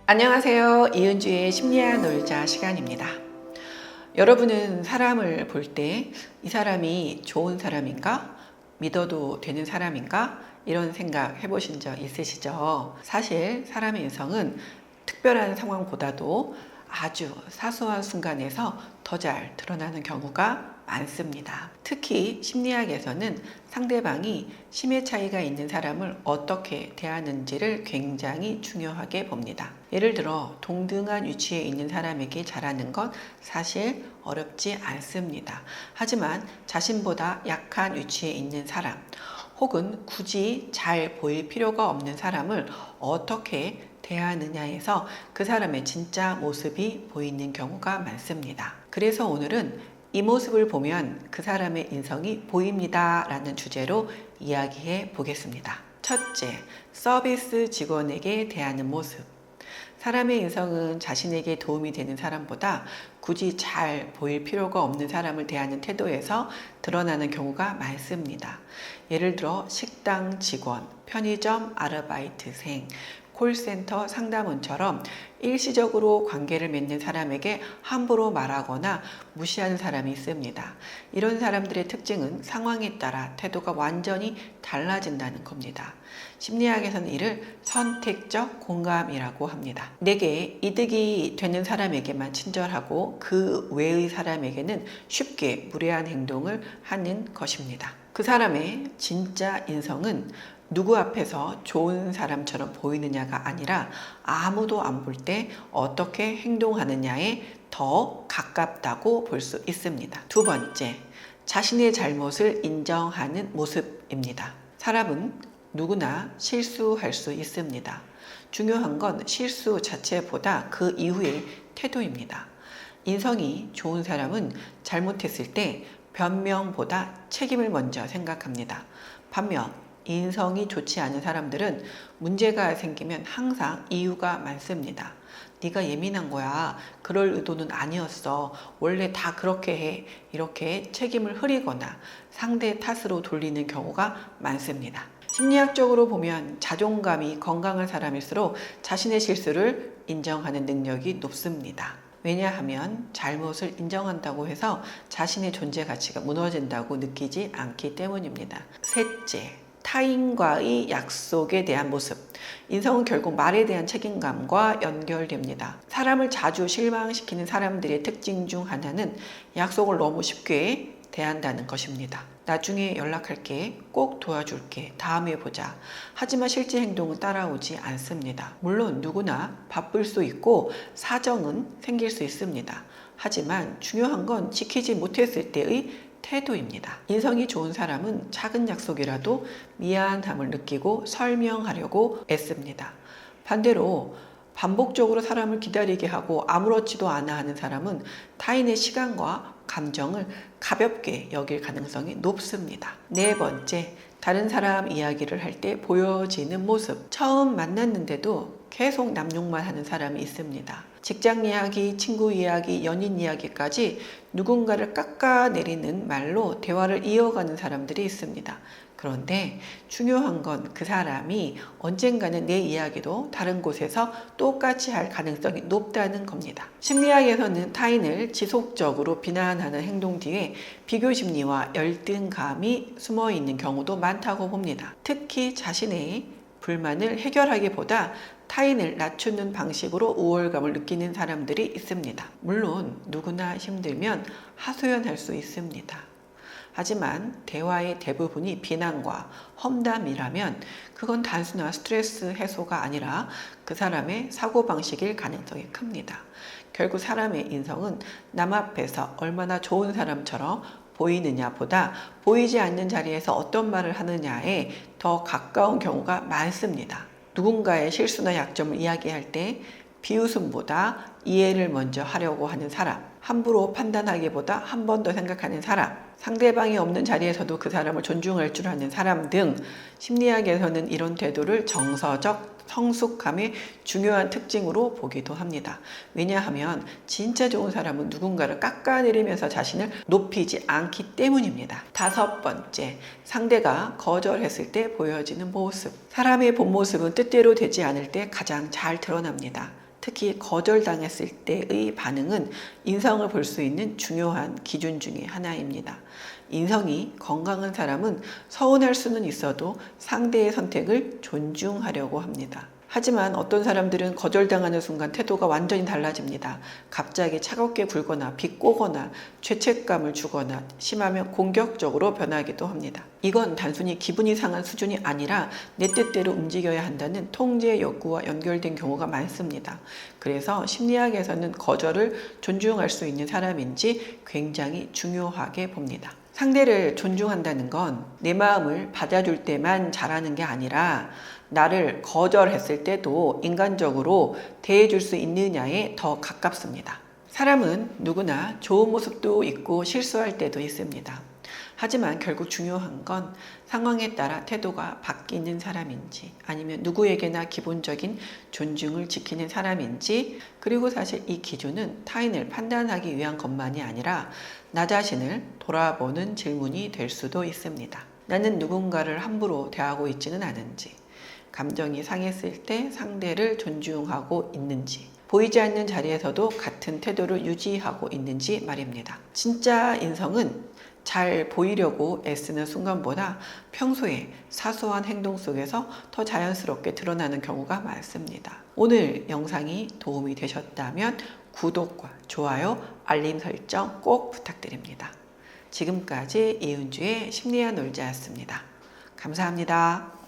안녕하세요. 이은주의 심리학 놀자 시간입니다. 여러분은 사람을 볼 때 이 사람이 좋은 사람인가? 믿어도 되는 사람인가? 이런 생각 해보신 적 있으시죠? 사실 사람의 인성은 특별한 상황보다도 아주 사소한 순간에서 더 잘 드러나는 경우가 많습니다. 특히 심리학에서는 상대방이 심의 차이가 있는 사람을 어떻게 대하는지를 굉장히 중요하게 봅니다. 예를 들어 동등한 위치에 있는 사람에게 잘하는 건 사실 어렵지 않습니다. 하지만 자신보다 약한 위치에 있는 사람 혹은 굳이 잘 보일 필요가 없는 사람을 어떻게 대하느냐에서 그 사람의 진짜 모습이 보이는 경우가 많습니다. 그래서 오늘은 이 모습을 보면 그 사람의 인성이 보입니다 라는 주제로 이야기해 보겠습니다. 첫째, 서비스 직원에게 대하는 모습. 사람의 인성은 자신에게 도움이 되는 사람보다 굳이 잘 보일 필요가 없는 사람을 대하는 태도에서 드러나는 경우가 많습니다. 예를 들어 식당 직원, 편의점 아르바이트생, 콜센터 상담원처럼 일시적으로 관계를 맺는 사람에게 함부로 말하거나 무시하는 사람이 있습니다. 이런 사람들의 특징은 상황에 따라 태도가 완전히 달라진다는 겁니다. 심리학에서는 이를 선택적 공감이라고 합니다. 내게 이득이 되는 사람에게만 친절하고 그 외의 사람에게는 쉽게 무례한 행동을 하는 것입니다. 그 사람의 진짜 인성은 누구 앞에서 좋은 사람처럼 보이느냐가 아니라 아무도 안 볼 때 어떻게 행동하느냐에 더 가깝다고 볼 수 있습니다. 두 번째, 자신의 잘못을 인정하는 모습입니다. 사람은 누구나 실수할 수 있습니다. 중요한 건 실수 자체보다 그 이후의 태도입니다. 인성이 좋은 사람은 잘못했을 때 변명보다 책임을 먼저 생각합니다. 반면 인성이 좋지 않은 사람들은 문제가 생기면 항상 이유가 많습니다. 네가 예민한 거야. 그럴 의도는 아니었어. 원래 다 그렇게 해. 이렇게 책임을 흐리거나 상대 탓으로 돌리는 경우가 많습니다. 심리학적으로 보면 자존감이 건강한 사람일수록 자신의 실수를 인정하는 능력이 높습니다. 왜냐하면 잘못을 인정한다고 해서 자신의 존재 가치가 무너진다고 느끼지 않기 때문입니다. 셋째, 타인과의 약속에 대한 모습. 인성은 결국 말에 대한 책임감과 연결됩니다. 사람을 자주 실망시키는 사람들의 특징 중 하나는 약속을 너무 쉽게 대한다는 것입니다. 나중에 연락할게, 꼭 도와줄게, 다음에 보자. 하지만 실제 행동은 따라오지 않습니다. 물론 누구나 바쁠 수 있고 사정은 생길 수 있습니다. 하지만 중요한 건 지키지 못했을 때의 태도입니다. 인성이 좋은 사람은 작은 약속이라도 미안함을 느끼고 설명하려고 애씁니다. 반대로 반복적으로 사람을 기다리게 하고 아무렇지도 않아 하는 사람은 타인의 시간과 감정을 가볍게 여길 가능성이 높습니다. 네 번째, 다른 사람 이야기를 할 때 보여지는 모습. 처음 만났는데도 계속 남욕만 하는 사람이 있습니다. 직장 이야기, 친구 이야기, 연인 이야기까지 누군가를 깎아내리는 말로 대화를 이어가는 사람들이 있습니다. 그런데 중요한 건 그 사람이 언젠가는 내 이야기도 다른 곳에서 똑같이 할 가능성이 높다는 겁니다. 심리학에서는 타인을 지속적으로 비난하는 행동 뒤에 비교심리와 열등감이 숨어 있는 경우도 많다고 봅니다. 특히 자신의 불만을 해결하기보다 타인을 낮추는 방식으로 우월감을 느끼는 사람들이 있습니다. 물론 누구나 힘들면 하소연할 수 있습니다. 하지만 대화의 대부분이 비난과 험담이라면 그건 단순한 스트레스 해소가 아니라 그 사람의 사고방식일 가능성이 큽니다. 결국 사람의 인성은 남 앞에서 얼마나 좋은 사람처럼 보이느냐보다 보이지 않는 자리에서 어떤 말을 하느냐에 더 가까운 경우가 많습니다. 누군가의 실수나 약점을 이야기할 때 비웃음보다 이해를 먼저 하려고 하는 사람, 함부로 판단하기보다 한 번 더 생각하는 사람, 상대방이 없는 자리에서도 그 사람을 존중할 줄 아는 사람 등 심리학에서는 이런 태도를 정서적 성숙함의 중요한 특징으로 보기도 합니다. 왜냐하면 진짜 좋은 사람은 누군가를 깎아내리면서 자신을 높이지 않기 때문입니다. 5번째, 상대가 거절했을 때 보여지는 모습. 사람의 본 모습은 뜻대로 되지 않을 때 가장 잘 드러납니다. 특히 거절당했을 때의 반응은 인성을 볼 수 있는 중요한 기준 중에 하나입니다. 인성이 건강한 사람은 서운할 수는 있어도 상대의 선택을 존중하려고 합니다. 하지만 어떤 사람들은 거절당하는 순간 태도가 완전히 달라집니다. 갑자기 차갑게 굴거나 비꼬거나 죄책감을 주거나 심하면 공격적으로 변하기도 합니다. 이건 단순히 기분이 상한 수준이 아니라 내 뜻대로 움직여야 한다는 통제 욕구와 연결된 경우가 많습니다. 그래서 심리학에서는 거절을 존중할 수 있는 사람인지 굉장히 중요하게 봅니다. 상대를 존중한다는 건 내 마음을 받아줄 때만 잘하는 게 아니라 나를 거절했을 때도 인간적으로 대해줄 수 있느냐에 더 가깝습니다. 사람은 누구나 좋은 모습도 있고 실수할 때도 있습니다. 하지만 결국 중요한 건 상황에 따라 태도가 바뀌는 사람인지 아니면 누구에게나 기본적인 존중을 지키는 사람인지, 그리고 사실 이 기준은 타인을 판단하기 위한 것만이 아니라 나 자신을 돌아보는 질문이 될 수도 있습니다. 나는 누군가를 함부로 대하고 있지는 않은지, 감정이 상했을 때 상대를 존중하고 있는지, 보이지 않는 자리에서도 같은 태도를 유지하고 있는지 말입니다. 진짜 인성은 잘 보이려고 애쓰는 순간보다 평소에 사소한 행동 속에서 더 자연스럽게 드러나는 경우가 많습니다. 오늘 영상이 도움이 되셨다면 구독과 좋아요, 알림 설정 꼭 부탁드립니다. 지금까지 이은주의 심리학 놀자였습니다. 감사합니다.